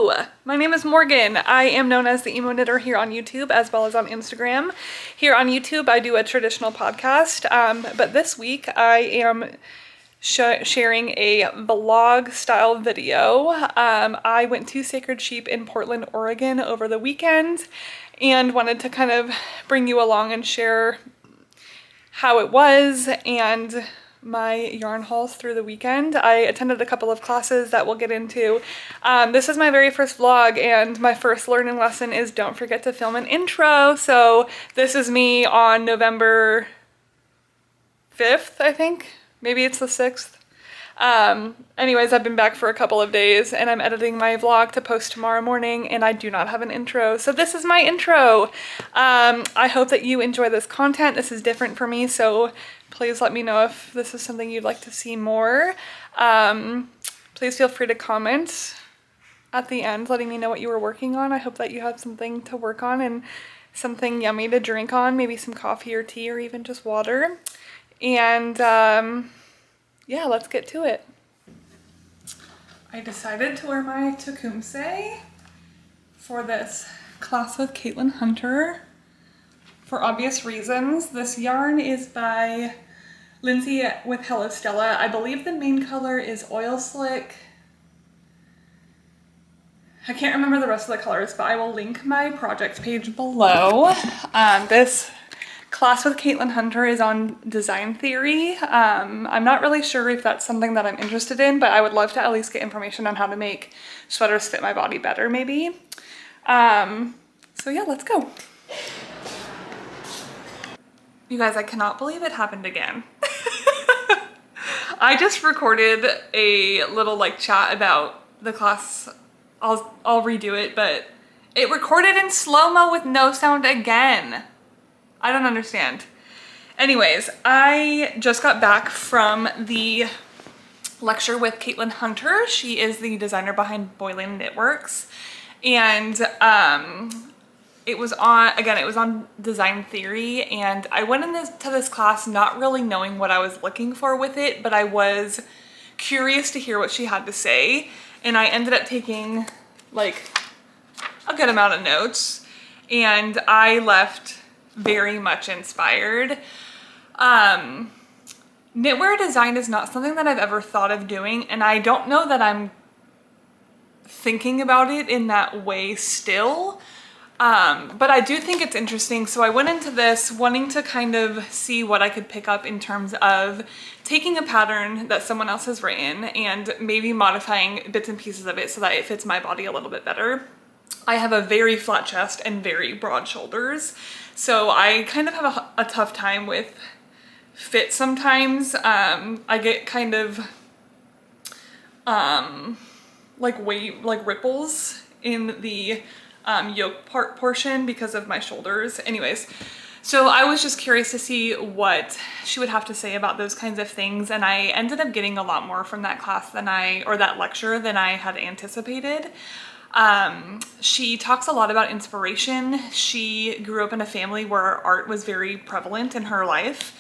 Hello, my name is Morgan. I am known as the Emo Knitter here on YouTube as well as on Instagram. Here on YouTube I do a traditional podcast, but this week I am sharing a vlog style video. I went to Sacred Sheep in Portland, Oregon over the weekend and wanted to kind of bring you along and share how it was and my yarn hauls through the weekend. I attended a couple of classes that we'll get into. This is my very first vlog and my first learning lesson is don't forget to film an intro. So this is me on November 5th, I think. Maybe it's the 6th. Anyways, I've been back for a couple of days and I'm editing my vlog to post tomorrow morning and I do not have an intro. So this is my intro. I hope that you enjoy this content. This is different for me, so please let me know if this is something you'd like to see more. Please feel free to comment at the end letting me know what you were working on. I hope that you have something to work on and something yummy to drink on, maybe some coffee or tea or even just water. And yeah, let's get to it. I decided to wear my tecumseh for this class with Caitlyn Hunter for obvious reasons. This yarn is by Lindsay with Hello Stella. I believe the main color is Oil Slick. I can't remember the rest of the colors, but I will link my project page below. This class with Caitlyn Hunter is on design theory. I'm not really sure if that's something that I'm interested in, but I would love to at least get information on how to make sweaters fit my body better, maybe. So yeah, let's go. You guys, I cannot believe it happened again. I just recorded a little like chat about the class. I'll redo it, but it recorded in slow-mo with no sound again. I don't understand. Anyways, I just got back from the lecture with Caitlyn Hunter. She is the designer behind Boiling Knitworks. And it was on design theory, and I went into this class not really knowing what I was looking for with it, but I was curious to hear what she had to say. And I ended up taking like a good amount of notes and I left very much inspired. Knitwear design is not something that I've ever thought of doing, and I don't know that I'm thinking about it in that way still. But I do think it's interesting. So I went into this wanting to kind of see what I could pick up in terms of taking a pattern that someone else has written and maybe modifying bits and pieces of it so that it fits my body a little bit better. I have a very flat chest and very broad shoulders, so I kind of have a tough time with fit sometimes. I get kind of like ripples in the yoke portion because of my shoulders. Anyways, so I was just curious to see what she would have to say about those kinds of things, and I ended up getting a lot more from that class that lecture than I had anticipated. She talks a lot about inspiration. She grew up in a family where art was very prevalent in her life.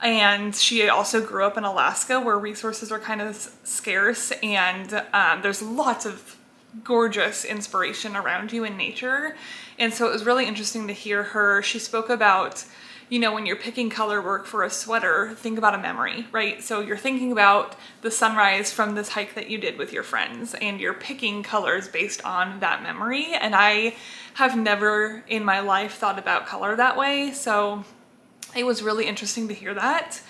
And she also grew up in Alaska where resources are kind of scarce, and there's lots of gorgeous inspiration around you in nature. And so it was really interesting to hear her. She spoke about, you know, when you're picking color work for a sweater, think about a memory, right? So you're thinking about the sunrise from this hike that you did with your friends and you're picking colors based on that memory. And I have never in my life thought about color that way. So it was really interesting to hear that.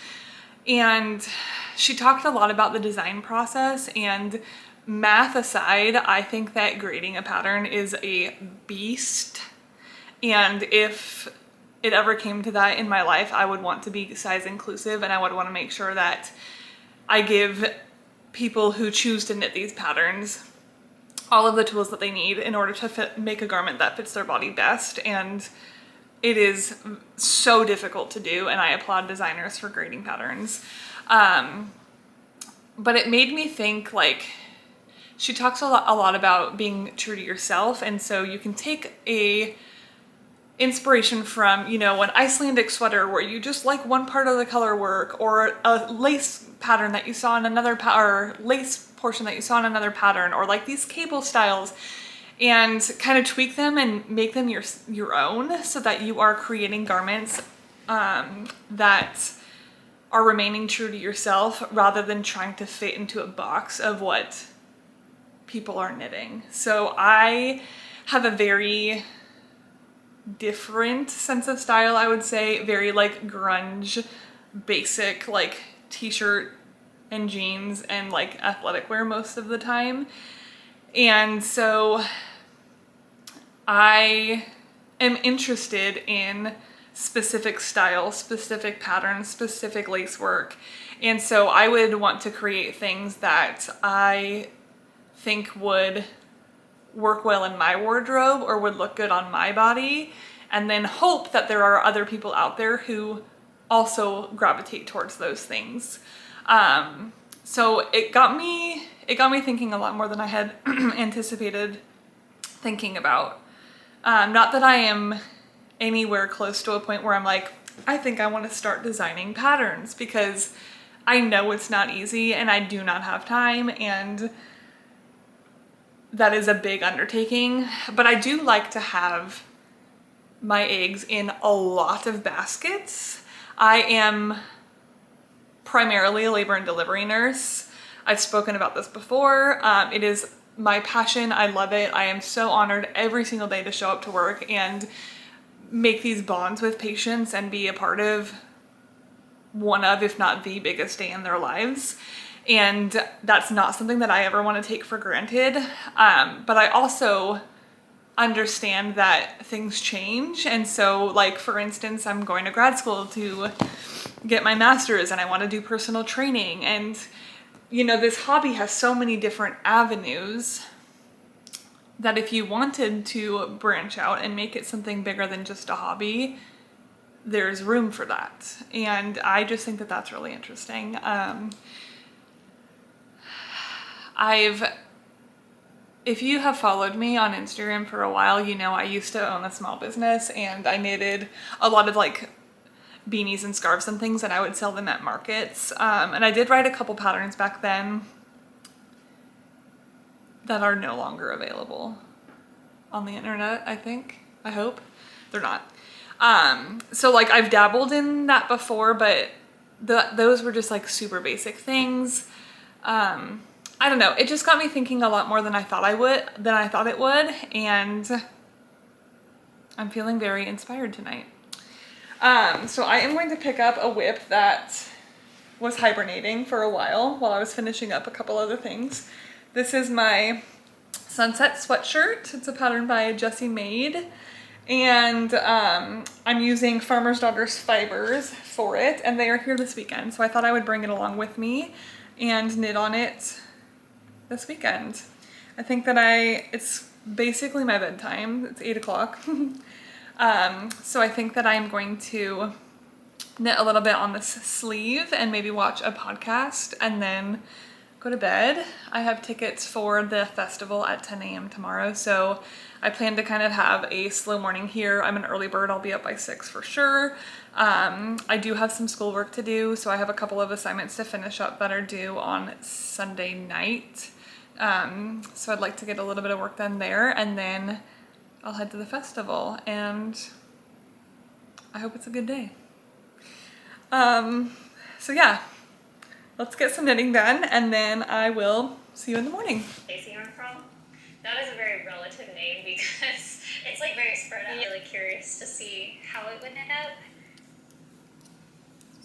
And she talked a lot about the design process, and math aside, I think that grading a pattern is a beast. And if it ever came to that in my life, I would want to be size inclusive, and I would want to make sure that I give people who choose to knit these patterns all of the tools that they need in order to make a garment that fits their body best. And it is so difficult to do, and I applaud designers for grading patterns. But it made me think, like, she talks a lot about being true to yourself, and so you can take a inspiration from, you know, an Icelandic sweater where you just like one part of the color work, or a lace pattern that you saw in another or lace portion that you saw in another pattern, or like these cable styles, and kind of tweak them and make them your own, so that you are creating garments that are remaining true to yourself rather than trying to fit into a box of what people are knitting. So I have a very different sense of style, I would say. Very like grunge, basic, like t-shirt and jeans and like athletic wear most of the time. And so I am interested in specific styles, specific patterns, specific lace work. And so I would want to create things that I think would work well in my wardrobe or would look good on my body, and then hope that there are other people out there who also gravitate towards those things. So it got me thinking a lot more than I had anticipated thinking about. Not that I am anywhere close to a point where I'm like, I think I want to start designing patterns, because I know it's not easy and I do not have time, and that is a big undertaking. But I do like to have my eggs in a lot of baskets. I am primarily a labor and delivery nurse. I've spoken about this before. It is my passion. I love it. I am so honored every single day to show up to work and make these bonds with patients and be a part of one of, if not the biggest day in their lives. And that's not something that I ever want to take for granted. But I also understand that things change. And so, like, for instance, I'm going to grad school to get my master's, and I want to do personal training. And, you know, this hobby has so many different avenues that if you wanted to branch out and make it something bigger than just a hobby, there's room for that. And I just think that that's really interesting. If you have followed me on Instagram for a while, you know I used to own a small business, and I knitted a lot of like beanies and scarves and things, and I would sell them at markets. And I did write a couple patterns back then that are no longer available on the internet, I think. I hope. They're not. So like I've dabbled in that before, but those were just like super basic things. I don't know. It just got me thinking a lot more than I thought it would, and I'm feeling very inspired tonight. So I am going to pick up a whip that was hibernating for a while I was finishing up a couple other things. This is my sunset sweatshirt. It's a pattern by Jessie Maid, and I'm using Farmer's Daughter's fibers for it, and they are here this weekend, so I thought I would bring it along with me and knit on it this weekend. I think that it's basically my bedtime. It's 8 o'clock. So I think that I'm going to knit a little bit on this sleeve and maybe watch a podcast and then go to bed. I have tickets for the festival at 10 a.m. tomorrow, so I plan to kind of have a slow morning here. I'm an early bird. I'll be up by 6 for sure. I do have some schoolwork to do, so I have a couple of assignments to finish up that are due on Sunday night. So I'd like to get a little bit of work done there, and then I'll head to the festival, and I hope it's a good day. So yeah, let's get some knitting done, and then I will see you in the morning. Stacey yarn from? That is a very relative name because it's like very spread out. I'm really curious to see how it would knit up.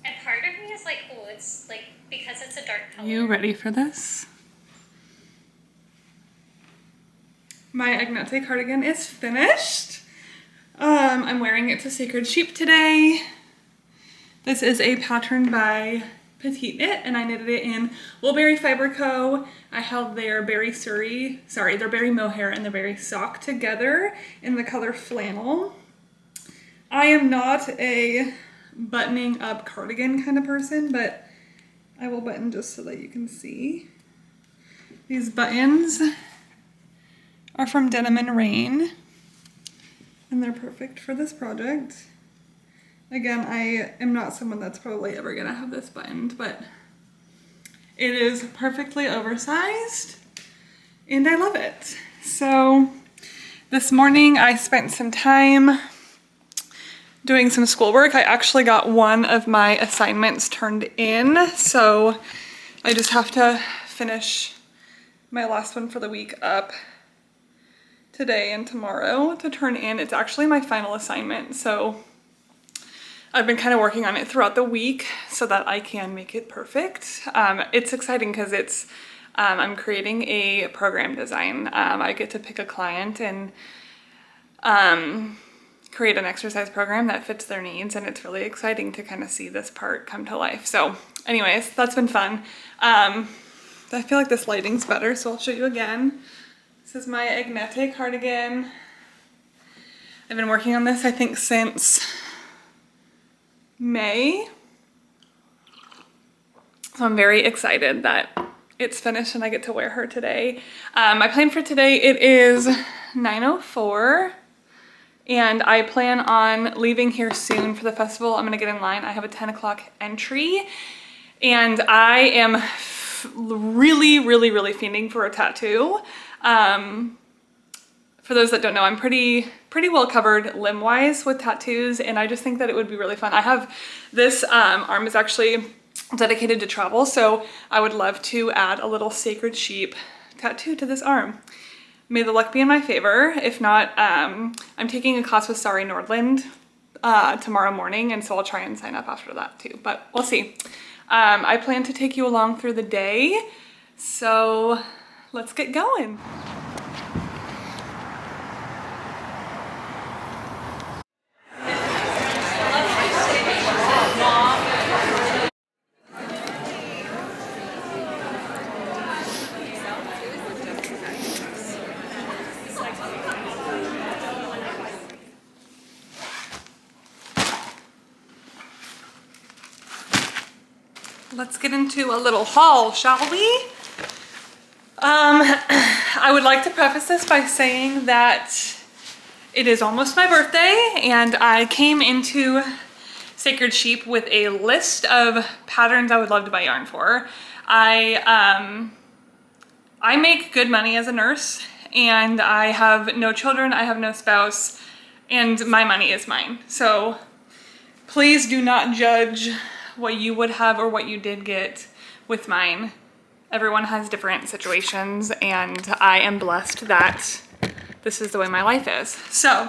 And part of me is like, oh, it's like, because it's a dark color. You ready for this? My Agnete cardigan is finished. I'm wearing it to Sacred Sheep today. This is a pattern by Petite Knit, and I knitted it in Woolberry Fiber Co. I held their berry mohair and their berry sock together in the color flannel. I am not a buttoning up cardigan kind of person, but I will button just so that you can see. These buttons are from Denim and Rain, and they're perfect for this project. Again, I am not someone that's probably ever gonna have this buttoned, but it is perfectly oversized and I love it. So this morning I spent some time doing some schoolwork. I actually got one of my assignments turned in, so I just have to finish my last one for the week up today and tomorrow to turn in. It's actually my final assignment, so I've been kind of working on it throughout the week so that I can make it perfect. It's exciting because it's I'm creating a program design. I get to pick a client and create an exercise program that fits their needs, and it's really exciting to kind of see this part come to life. So anyways, that's been fun. I feel like this lighting's better, so I'll show you again. This is my Agnete cardigan. I've been working on this, I think, since May. So I'm very excited that it's finished and I get to wear her today. My plan for today, it is 9:04 and I plan on leaving here soon for the festival. I'm gonna get in line. I have a 10 o'clock entry and I am really fiending for a tattoo. For those that don't know, I'm pretty well covered limb-wise with tattoos, and I just think that it would be really fun. I have this arm is actually dedicated to travel, so I would love to add a little sacred sheep tattoo to this arm. May the luck be in my favor. If not, I'm taking a class with Sari Nordlund tomorrow morning, and so I'll try and sign up after that too, but we'll see. I plan to take you along through the day, so let's get going. Let's get into a little haul, shall we? I would like to preface this by saying that it is almost my birthday and I came into Sacred Sheep with a list of patterns I would love to buy yarn for. I make good money as a nurse and I have no children, I have no spouse, and my money is mine. So please do not judge what you would have or what you did get with mine. Everyone has different situations and I am blessed that this is the way my life is. So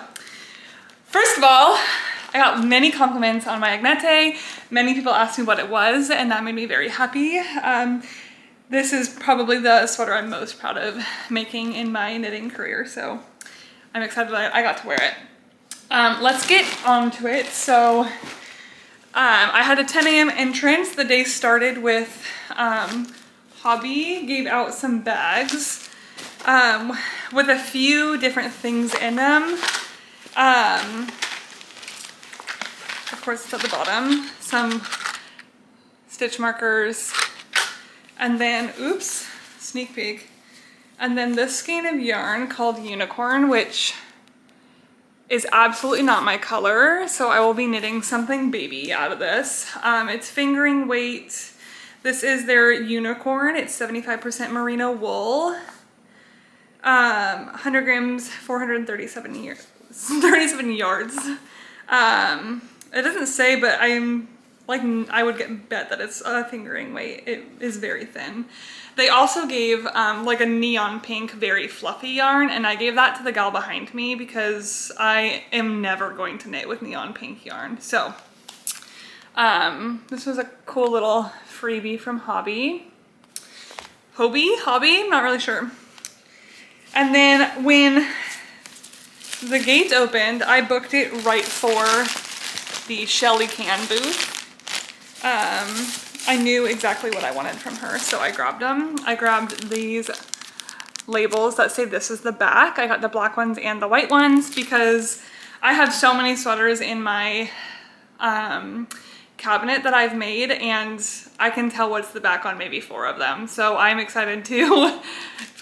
first of all, I got many compliments on my Agnete. Many people asked me what it was and that made me very happy. This is probably the sweater I'm most proud of making in my knitting career, so I'm excited that I got to wear it. Let's get onto it. So I had a 10 a.m. entrance. The day started with Hobby gave out some bags with a few different things in them. Of course, it's at the bottom. Some stitch markers, and then, oops, sneak peek. And then this skein of yarn called Unicorn, which is absolutely not my color, so I will be knitting something baby out of this. It's fingering weight. This is their Unicorn. It's 75% merino wool. 100 grams, 437 37 yards. It doesn't say, but I would bet that it's a fingering weight. It is very thin. They also gave like a neon pink, very fluffy yarn, and I gave that to the gal behind me because I am never going to knit with neon pink yarn. So this was a cool little freebie from Hobby, I'm not really sure. And then when the gate opened, I booked it right for the Shelly Can booth. I knew exactly what I wanted from her, so I grabbed them. I grabbed these labels that say this is the back. I got the black ones and the white ones because I have so many sweaters in my cabinet that I've made, and I can tell what's the back on maybe 4 of them. So I'm excited to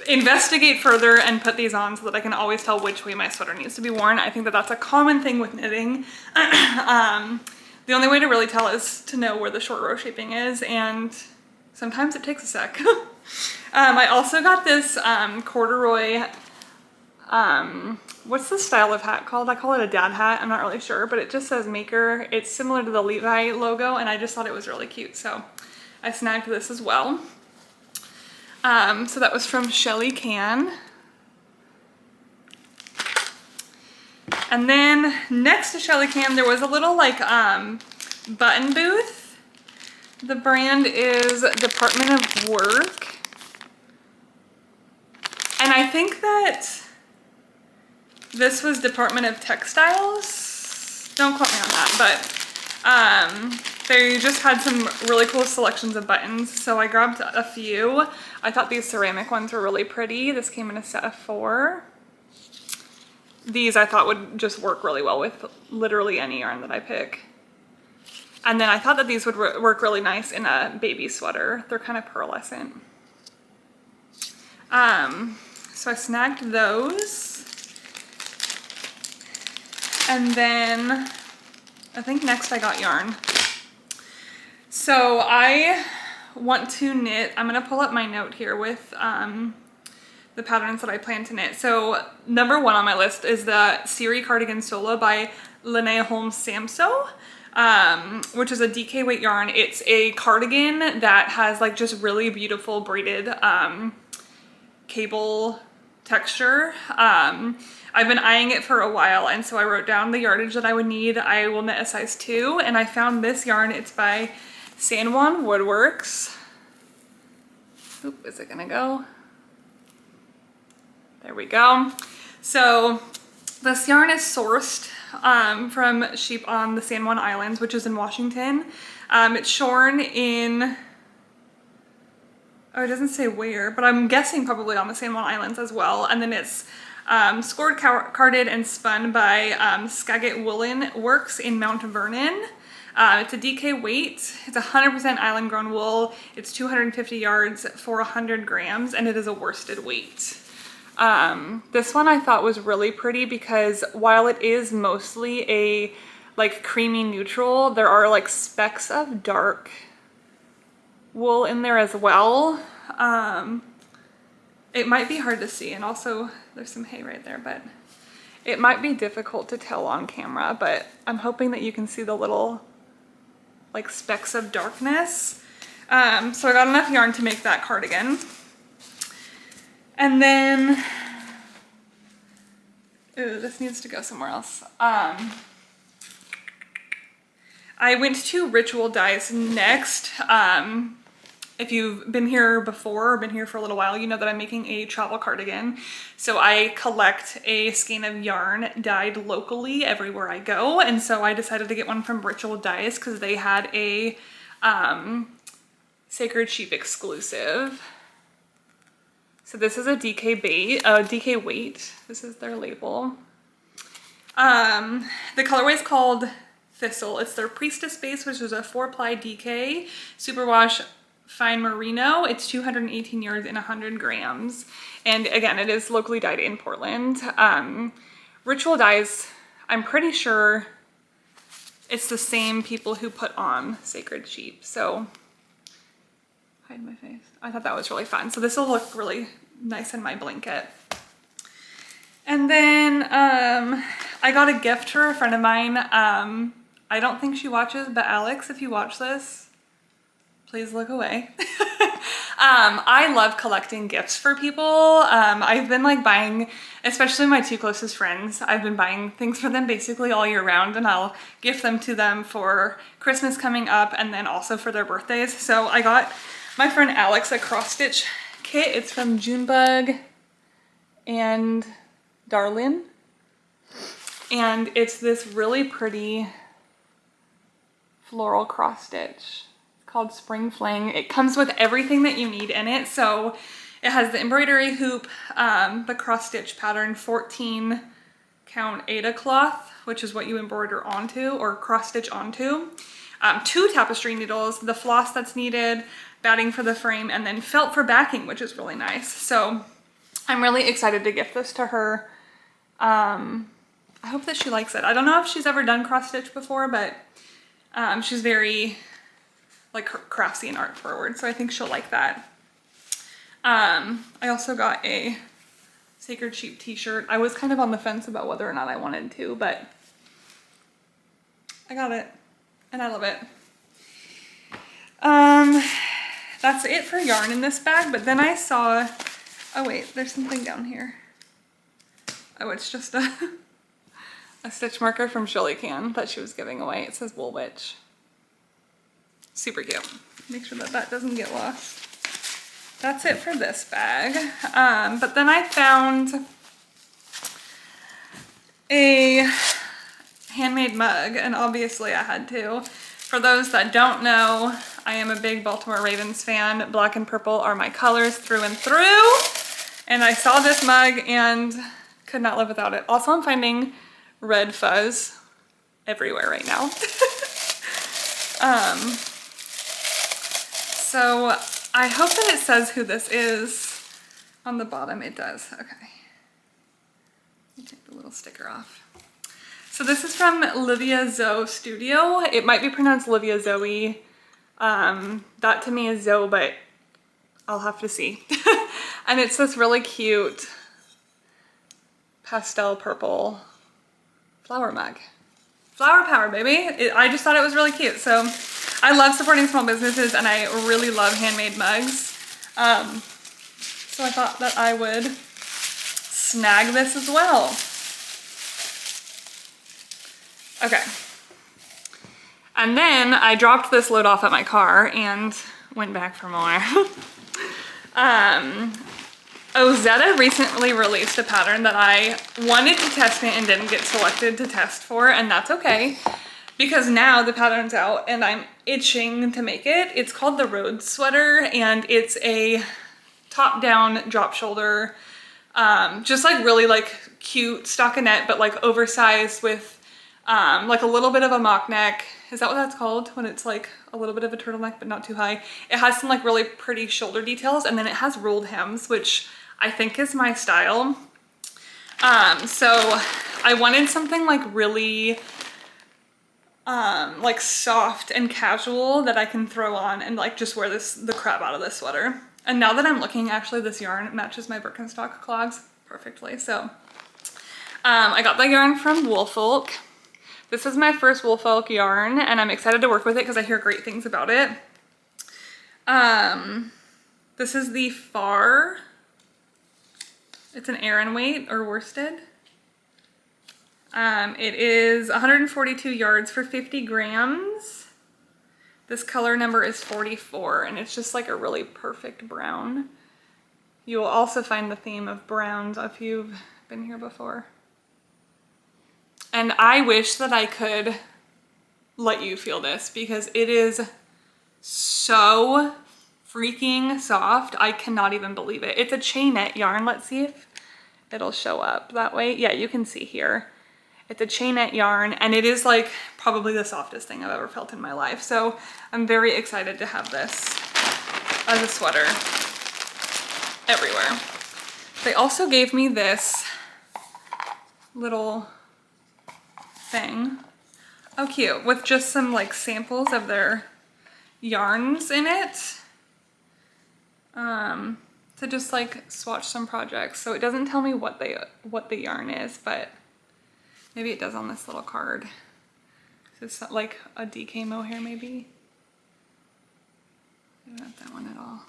investigate further and put these on so that I can always tell which way my sweater needs to be worn. I think that that's a common thing with knitting. The only way to really tell is to know where the short row shaping is, and sometimes it takes a sec. I also got this corduroy, what's the style of hat called? I call it a dad hat, I'm not really sure, but it just says maker. It's similar to the Levi logo, and I just thought it was really cute, so I snagged this as well. So that was from Shelly Can. And then next to Shelly Can, there was a little like button booth. The brand is Department of Work. And I think that this was Department of Textiles. Don't quote me on that, but they just had some really cool selections of buttons. So I grabbed a few. I thought these ceramic ones were really pretty. This came in a set of 4. These I thought would just work really well with literally any yarn that I pick. And then I thought that these would work really nice in a baby sweater. They're kind of pearlescent. So I snagged those. And then I think next I got yarn. So I want to knit, I'm gonna pull up my note here with the patterns that I plan to knit. So number 1 on my list is the Sari Cardigan Solo by Linnea Holmes Samso, which is a DK weight yarn. It's a cardigan that has like just really beautiful braided cable texture. I've been eyeing it for a while, and so I wrote down the yardage that I would need. I will knit a size 2, and I found this yarn. It's by San Juan Woodworks. Oop, is it gonna go? There we go. So this yarn is sourced from sheep on the San Juan Islands, which is in Washington. It's shorn in, oh, it doesn't say where, but I'm guessing probably on the San Juan Islands as well. And then it's scored, carded, and spun by Skagit Woolen Works in Mount Vernon. It's a DK weight. It's 100% island grown wool. It's 250 yards for 100 grams, and it is a worsted weight. This one I thought was really pretty because while it is mostly a like creamy neutral, there are like specks of dark wool in there as well. It might be hard to see, and also there's some hay right there, but it might be difficult to tell on camera, but I'm hoping that you can see the little like specks of darkness. So I got enough yarn to make that cardigan. And then, ooh, this needs to go somewhere else. I went to Ritual Dyes next. If you've been here before or been here for a little while, you know that I'm making a travel cardigan. So I collect a skein of yarn dyed locally everywhere I go. And so I decided to get one from Ritual Dyes because they had a Sacred Sheep exclusive. So this is a DK weight. This is their label. The colorway is called Thistle. It's their Priestess base, which is a 4-ply DK superwash fine merino. It's 218 yards and 100 grams. And again, it is locally dyed in Portland. Ritual Dyes, I'm pretty sure it's the same people who put on Sacred Sheep. So, hide my face. I thought that was really fun. So this will look really nice in my blanket. And then I got a gift for a friend of mine. I don't think she watches, but Alex, if you watch this, please look away. I love collecting gifts for people. I've been like buying, especially my 2 closest friends, I've been buying things for them basically all year round, and I'll gift them to them for Christmas coming up and then also for their birthdays. So I got my friend Alex a cross stitch kit. It's from Junebug and Darlin. And it's this really pretty floral cross stitch called Spring Fling. It comes with everything that you need in it. So it has the embroidery hoop, the cross stitch pattern, 14 count Aida cloth, which is what you embroider onto or cross stitch onto. 2 tapestry needles, the floss that's needed, batting for the frame, and then felt for backing, which is really nice. So I'm really excited to gift this to her. I hope that she likes it. I don't know if she's ever done cross stitch before, but she's very like craftsy and art forward, so I think she'll like that. I also got a Sacred Sheep t-shirt. I was kind of on the fence about whether or not I wanted to, but I got it and I love it. That's it for yarn in this bag, but then I saw, oh wait, there's something down here. Oh, it's just a stitch marker from Shirley Can that she was giving away. It says Wool Witch. Super cute. Make sure that that doesn't get lost. That's it for this bag. But then I found a handmade mug, and obviously I had to. For those that don't know, I am a big Baltimore Ravens fan. Black and purple are my colors through and through. And I saw this mug and could not live without it. Also, I'm finding red fuzz everywhere right now. So I hope that it says who this is on the bottom. It does. Okay. Let me take the little sticker off. So this is from Livia Zoe Studio. It might be pronounced Livia Zoe. That to me is Zoe, but I'll have to see. And it's this really cute pastel purple flower mug. Flower power, baby. I just thought it was really cute. So I love supporting small businesses and I really love handmade mugs. So I thought that I would snag this as well. Okay. And then I dropped this load off at my car and went back for more. Ozetta recently released a pattern that I wanted to test it and didn't get selected to test for, and that's okay because now the pattern's out and I'm itching to make it. It's called the Rhodes Sweater and it's a top-down drop shoulder, just like really like cute stockinette, but like oversized with like a little bit of a mock neck. Is that what that's called? When it's like a little bit of a turtleneck, but not too high. It has some like really pretty shoulder details and then it has rolled hems, which I think is my style. So I wanted something like really like soft and casual that I can throw on and like just wear the crap out of this sweater. And now that I'm looking, actually this yarn matches my Birkenstock clogs perfectly. So I got the yarn from Woolfolk. This is my first Woolfolk yarn and I'm excited to work with it because I hear great things about it. This is the Far. It's an Aran weight or worsted. It is 142 yards for 50 grams. This color number is 44 and it's just like a really perfect brown. You will also find the theme of browns if you've been here before. And I wish that I could let you feel this because it is so freaking soft. I cannot even believe it. It's a chainette yarn. Let's see if it'll show up that way. Yeah, you can see here. It's a chainette yarn and it is like probably the softest thing I've ever felt in my life. So I'm very excited to have this as a sweater everywhere. They also gave me this little thing. Oh, cute. With just some like samples of their yarns in it. To just like swatch some projects. So it doesn't tell me what the yarn is, but maybe it does on this little card. Is this like a DK mohair maybe? Not that one at all.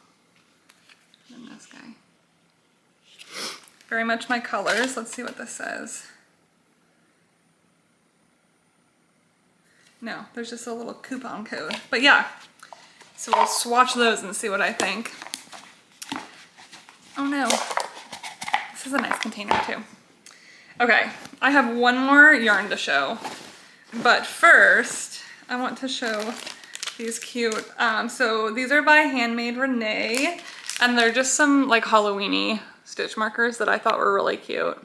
And then this guy. Very much my colors. Let's see what this says. No, there's just a little coupon code. But yeah, so we'll swatch those and see what I think. Oh no, this is a nice container too. Okay, I have one more yarn to show, but first I want to show these cute, so these are by Handmade Renee, and they're just some like Halloween-y stitch markers that I thought were really cute.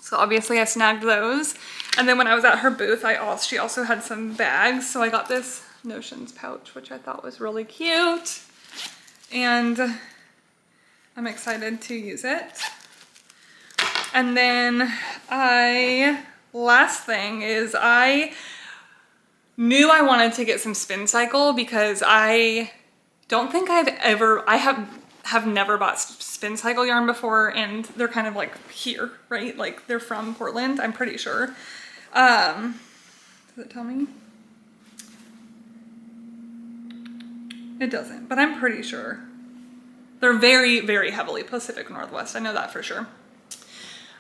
So obviously I snagged those. And then when I was at her booth, she also had some bags. So I got this Notions pouch, which I thought was really cute. And I'm excited to use it. And then last thing is I knew I wanted to get some spin cycle because I don't think I have never bought spin cycle yarn before, and they're kind of like here, right? Like they're from Portland, I'm pretty sure. Does it tell me? It doesn't, but I'm pretty sure. They're very, very heavily Pacific Northwest. I know that for sure.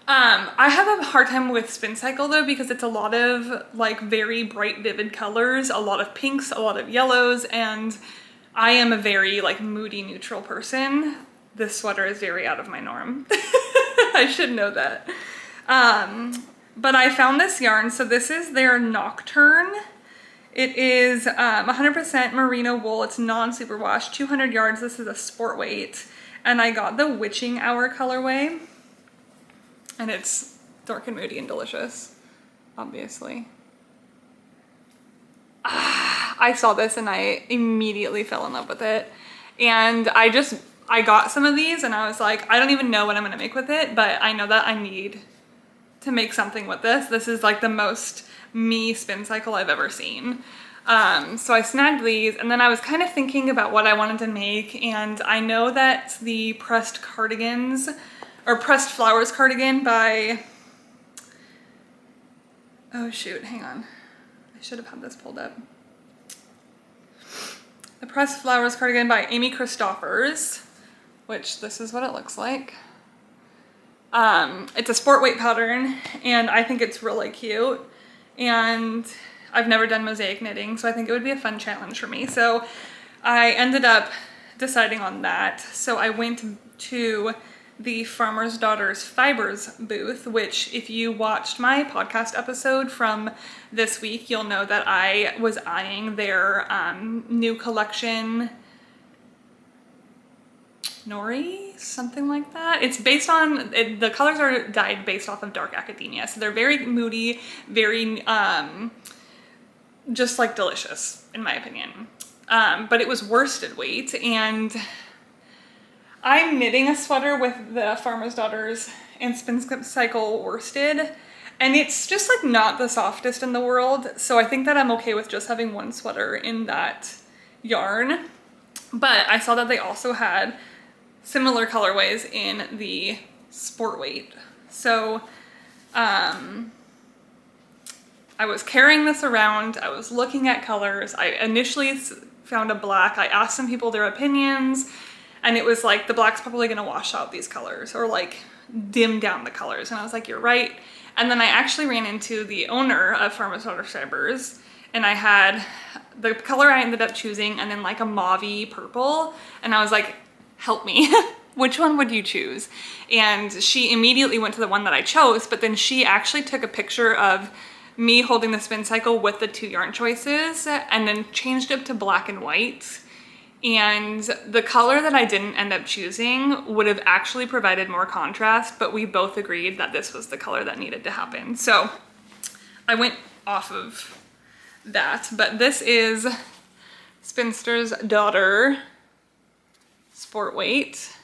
I have a hard time with spin cycle though, because it's a lot of like very bright, vivid colors, a lot of pinks, a lot of yellows, and I am a very like moody, neutral person. This sweater is very out of my norm. I should know that. But I found this yarn. So this is their Nocturne. It is 100% merino wool. It's non-superwash, 200 yards. This is a sport weight. And I got the Witching Hour colorway. And it's dark and moody and delicious, obviously. I saw this and I immediately fell in love with it. And I got some of these and I was like, I don't even know what I'm gonna make with it, but I know that I need to make something with this. This is like the most me spin cycle I've ever seen. So I snagged these, and then I was kind of thinking about what I wanted to make, and I know that the pressed cardigans, or pressed flowers cardigan by, oh shoot, hang on. I should have had this pulled up. The pressed flowers cardigan by Amy Christoffers, which this is what it looks like. It's a sport weight pattern, and I think it's really cute. And I've never done mosaic knitting, so I think it would be a fun challenge for me. So I ended up deciding on that. So I went to the Farmer's Daughters Fibers booth, which if you watched my podcast episode from this week, you'll know that I was eyeing their new collection, Nori, something like that. It's based on, the colors are dyed based off of dark academia. So they're very moody, very, just like delicious in my opinion. But it was worsted weight, and I'm knitting a sweater with the Farmer's Daughters and Spin Cycle worsted, and it's just like not the softest in the world. So I think that I'm okay with just having one sweater in that yarn. But I saw that they also had similar colorways in the sport weight. So I was carrying this around, I was looking at colors. I initially found a black. I asked some people their opinions, and it was like, the black's probably gonna wash out these colors or like dim down the colors. And I was like, you're right. And then I actually ran into the owner of Farmer's Daughters Fibers, and I had the color I ended up choosing and then like a mauve-y purple. And I was like, help me. Which one would you choose? And she immediately went to the one that I chose, but then she actually took a picture of me holding the spin cycle with the two yarn choices and then changed it to black and white. And the color that I didn't end up choosing would have actually provided more contrast, but we both agreed that this was the color that needed to happen. So I went off of that, but this is Spinster's Daughter sport weight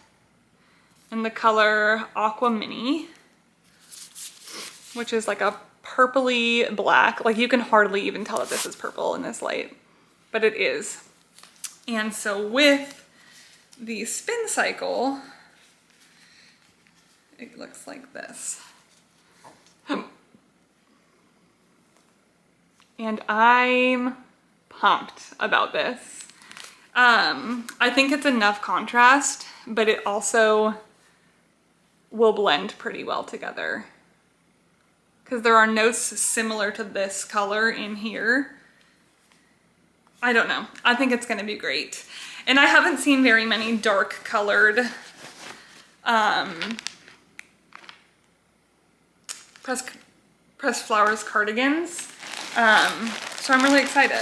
in the color Aqua Mini, which is like a purpley black. Like you can hardly even tell that this is purple in this light, but it is. And so with the spin cycle, it looks like this. And I'm pumped about this. I think it's enough contrast, but it also will blend pretty well together, because there are notes similar to this color in here. I don't know. I think it's gonna be great. And I haven't seen very many dark colored pressed flowers cardigans. So I'm really excited.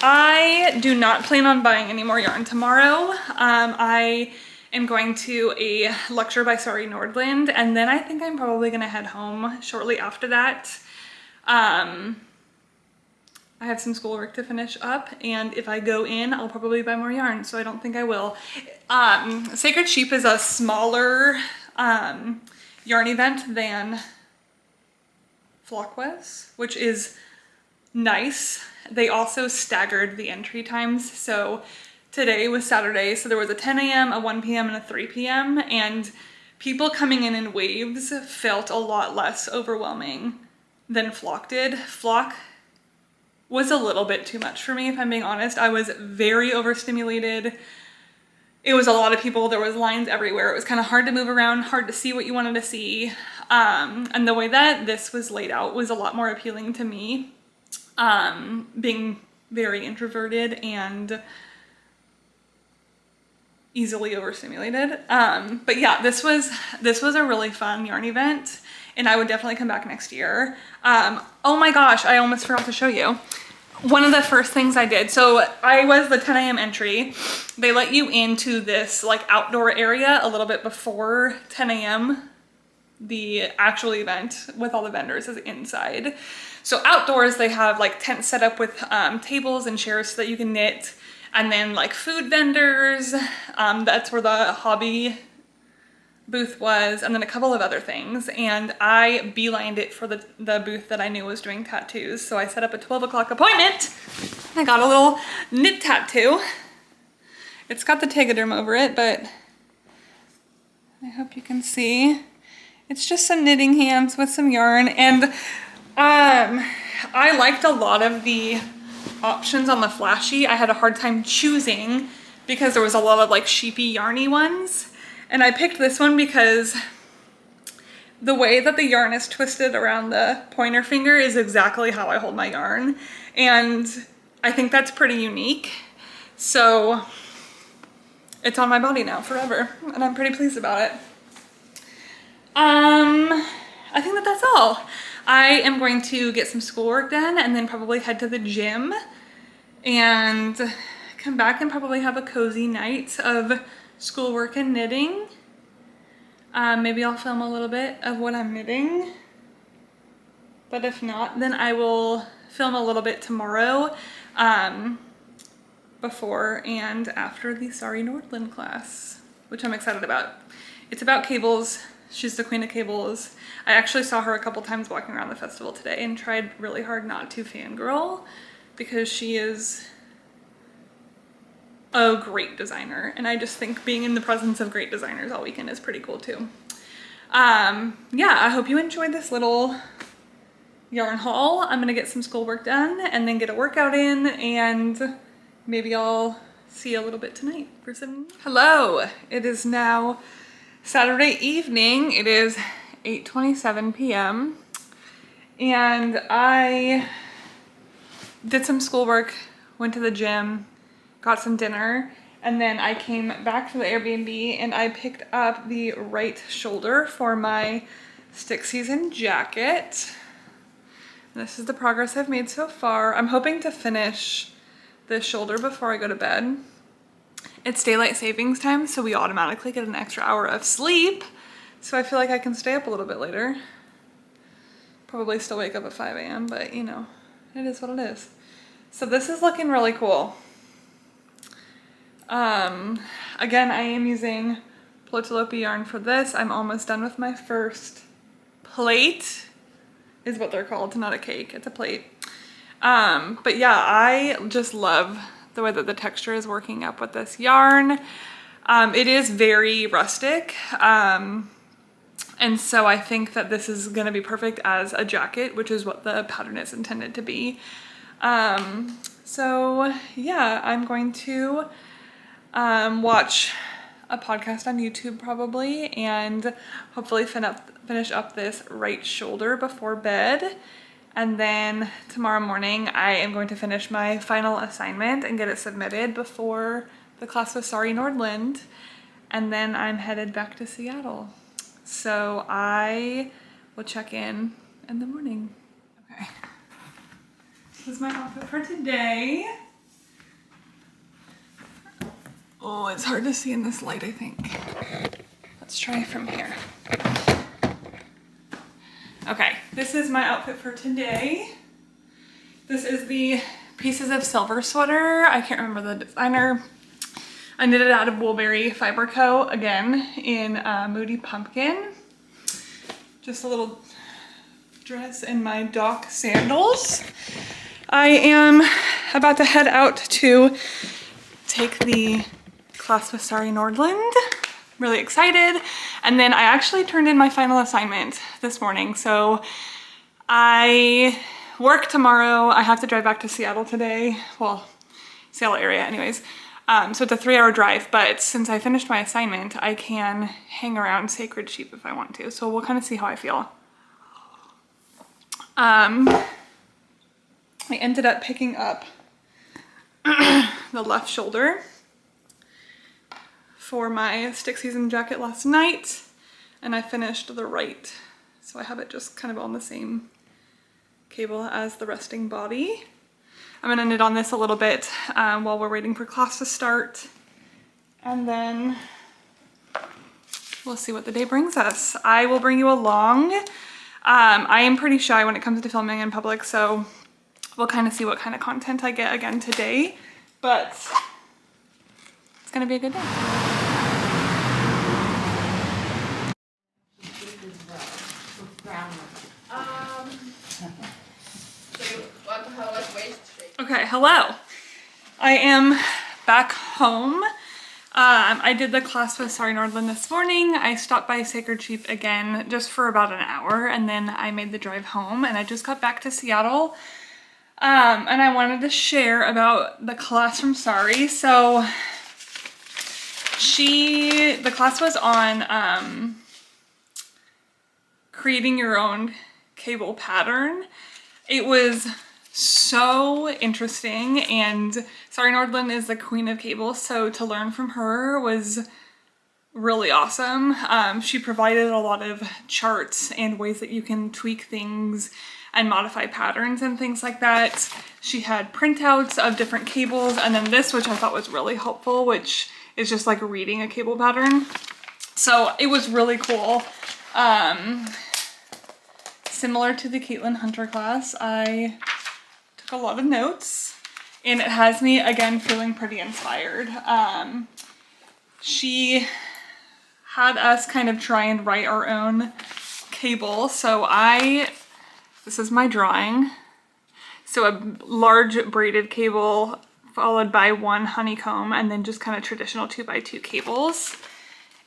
I do not plan on buying any more yarn tomorrow. I am going to a lecture by Sari Nordlund, and then I think I'm probably gonna head home shortly after that. I have some schoolwork to finish up, and if I go in, I'll probably buy more yarn, so I don't think I will. Sacred Sheep is a smaller yarn event than Flock was, which is nice. They also staggered the entry times, so today was Saturday, so there was a 10 a.m., a 1 p.m., and a 3 p.m., and people coming in waves felt a lot less overwhelming than Flock did. Flock was a little bit too much for me, if I'm being honest. I was very overstimulated. It was a lot of people. There was lines everywhere. It was kind of hard to move around, hard to see what you wanted to see. And the way that this was laid out was a lot more appealing to me, being very introverted and easily overstimulated. But yeah, this was a really fun yarn event, and I would definitely come back next year. Oh my gosh, I almost forgot to show you. One of the first things I did, so I was the 10 a.m. entry. They let you into this like outdoor area a little bit before 10 a.m. The actual event with all the vendors is inside. So outdoors, they have like tents set up with tables and chairs so that you can knit, and then like food vendors. That's where the hobby booth was, and then a couple of other things, and I beelined it for the booth that I knew was doing tattoos. So I set up a 12 o'clock appointment. I got a little knit tattoo. It's got the tegaderm over it, but I hope you can see. It's just some knitting hands with some yarn, and I liked a lot of the options on the flashy. I had a hard time choosing because there was a lot of like sheepy yarny ones. And I picked this one because the way that the yarn is twisted around the pointer finger is exactly how I hold my yarn. And I think that's pretty unique. So it's on my body now forever, and I'm pretty pleased about it. I think that's all. I am going to get some schoolwork done and then probably head to the gym and come back and probably have a cozy night of schoolwork and knitting. Maybe I'll film a little bit of what I'm knitting, but if not, then I will film a little bit tomorrow, before and after the Sari Nordlund class, which I'm excited about. It's about cables. She's the queen of cables. I actually saw her a couple times walking around the festival today and tried really hard not to fangirl, because she is a great designer, and I just think being in the presence of great designers all weekend is pretty cool too. Yeah, I hope you enjoyed this little yarn haul. I'm gonna get some schoolwork done and then get a workout in, and maybe I'll see you a little bit tonight for some. Hello, it is now Saturday evening. It is 8:27 p.m. and I did some schoolwork, went to the gym, got some dinner, and then I came back to the Airbnb and I picked up the right shoulder for my stick season jacket. This is the progress I've made so far. I'm hoping to finish this shoulder before I go to bed. It's daylight savings time, so we automatically get an extra hour of sleep. So I feel like I can stay up a little bit later. Probably still wake up at 5 a.m., but you know, it is what it is. So this is looking really cool. Again, I am using Plotalopi yarn for this. I'm almost done with my first plate, is what they're called. It's not a cake, it's a plate. But yeah, I just love the way that the texture is working up with this yarn. It is very rustic. And so I think that this is gonna be perfect as a jacket, which is what the pattern is intended to be. So yeah, I'm going to watch a podcast on YouTube probably, and hopefully finish up this right shoulder before bed. And then tomorrow morning I am going to finish my final assignment and get it submitted before the class with Sari Nordlund. And then I'm headed back to Seattle. So I will check in the morning. Okay. This is my outfit for today. Oh, it's hard to see in this light, I think. Let's try from here. Okay, this is my outfit for today. This is the Pieces of Silver sweater. I can't remember the designer. I knitted it out of Woolberry Fiber Co. again in Moody Pumpkin. Just a little dress and my dock sandals. I am about to head out to take the class with Sari Nordlund. Really excited. And then I actually turned in my final assignment this morning. So I work tomorrow. I have to drive back to Seattle today. Well, Seattle area anyways. So it's a 3-hour drive, but since I finished my assignment, I can hang around Sacred Sheep if I want to. So we'll kind of see how I feel. I ended up picking up the left shoulder for my stick season jacket last night, and I finished the right. So I have it just kind of on the same cable as the resting body. I'm gonna knit on this a little bit while we're waiting for class to start, and then we'll see what the day brings us. I will bring you along. I am pretty shy when it comes to filming in public, so we'll kind of see what kind of content I get again today, but it's gonna be a good day. Okay, hello. I am back home. I did the class with Sari Nordlund this morning. I stopped by Sacred Sheep again just for about an hour, and then I made the drive home, and I just got back to Seattle. And I wanted to share about the class from Sari. So the class was on creating your own cable pattern. It was so interesting, and Sari Nordlund is the queen of cable, so to learn from her was really awesome. She provided a lot of charts and ways that you can tweak things and modify patterns and things like that. She had printouts of different cables, and then this, which I thought was really helpful, which is just like reading a cable pattern. So it was really cool. Similar to the Caitlyn Hunter class, I took a lot of notes, and it has me again feeling pretty inspired. She had us kind of try and write our own cable. So this is my drawing. So a large braided cable followed by one honeycomb, and then just kind of traditional 2x2 cables.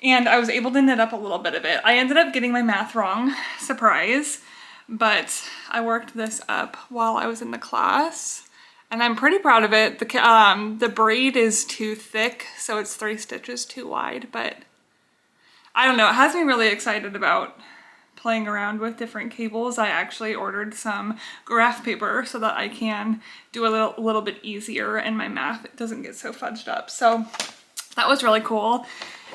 And I was able to knit up a little bit of it. I ended up getting my math wrong, surprise, but I worked this up while I was in the class, and I'm pretty proud of it. The braid is too thick, so it's 3 stitches too wide, but I don't know, it has me really excited about playing around with different cables. I actually ordered some graph paper so that I can do a little bit easier, and my math doesn't get so fudged up. So that was really cool.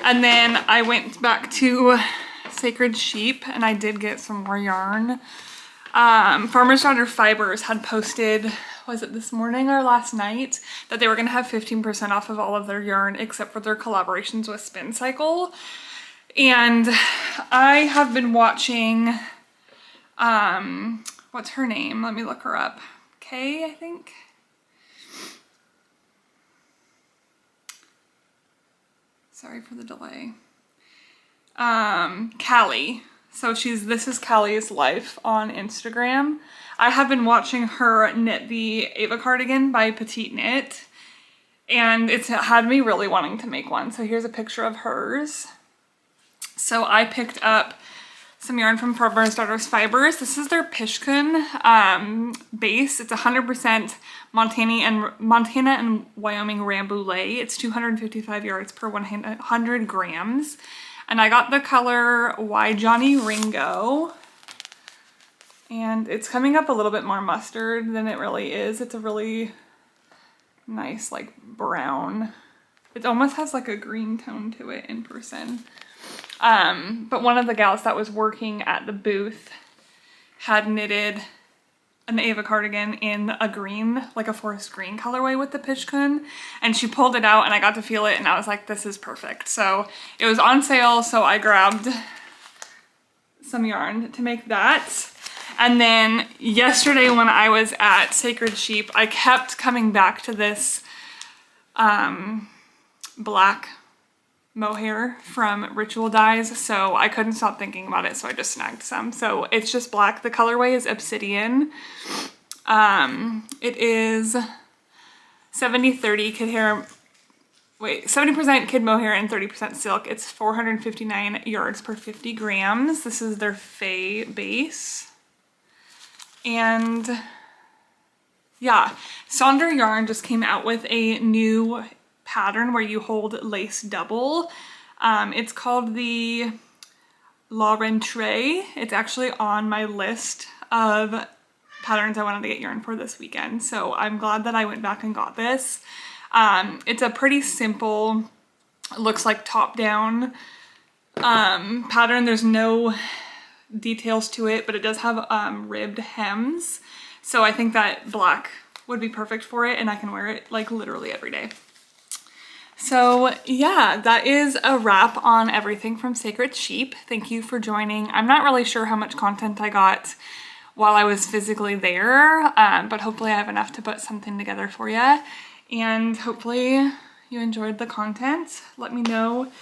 And then I went back to Sacred Sheep, and I did get some more yarn. Farmer's Daughter Fibers had posted, was it this morning or last night, that they were going to have 15% off of all of their yarn except for their collaborations with Spin Cycle. And I have been watching, what's her name? Let me look her up. Kay, I think. Sorry for the delay. Callie. So this is Callie's Life on Instagram. I have been watching her knit the Ava cardigan by Petite Knit, and it's had me really wanting to make one. So here's a picture of hers. So I picked up some yarn from Farmer's Daughter's Fibers. This is their Pishkun base. It's 100% Montana and Wyoming Rambouillet. It's 255 yards per 100 grams. And I got the color Why Johnny Ringo. And it's coming up a little bit more mustard than it really is. It's a really nice like brown. It almost has like a green tone to it in person. But one of the gals that was working at the booth had knitted an Ava cardigan in a green, like a forest green colorway with the Pishkun, and she pulled it out and I got to feel it and I was like, this is perfect. So it was on sale, so I grabbed some yarn to make that. And then yesterday when I was at Sacred Sheep, I kept coming back to this black mohair from Ritual Dyes, so I couldn't stop thinking about it, so I just snagged some. So it's just black. The colorway is Obsidian. It is 70-30 kid hair. Wait, 70% kid mohair and 30% silk. It's 459 yards per 50 grams. This is their Faye base. And yeah, Sonder Yarn just came out with a new pattern where you hold lace double. It's called the La Rentrée. It's actually on my list of patterns I wanted to get yarn for this weekend. So I'm glad that I went back and got this. It's a pretty simple, looks like top down pattern. There's no details to it, but it does have ribbed hems. So I think that black would be perfect for it, and I can wear it like literally every day. So yeah, that is a wrap on everything from Sacred Sheep. Thank you for joining. I'm not really sure how much content I got while I was physically there, but hopefully I have enough to put something together for you. And hopefully you enjoyed the content. Let me know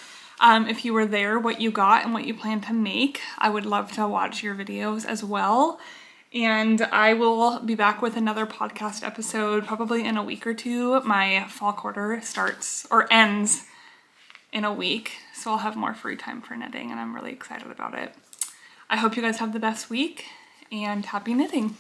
if you were there, what you got and what you plan to make. I would love to watch your videos as well. And I will be back with another podcast episode probably in a week or two. My fall quarter starts or ends in a week, so I'll have more free time for knitting, and I'm really excited about it. I hope you guys have the best week, and happy knitting.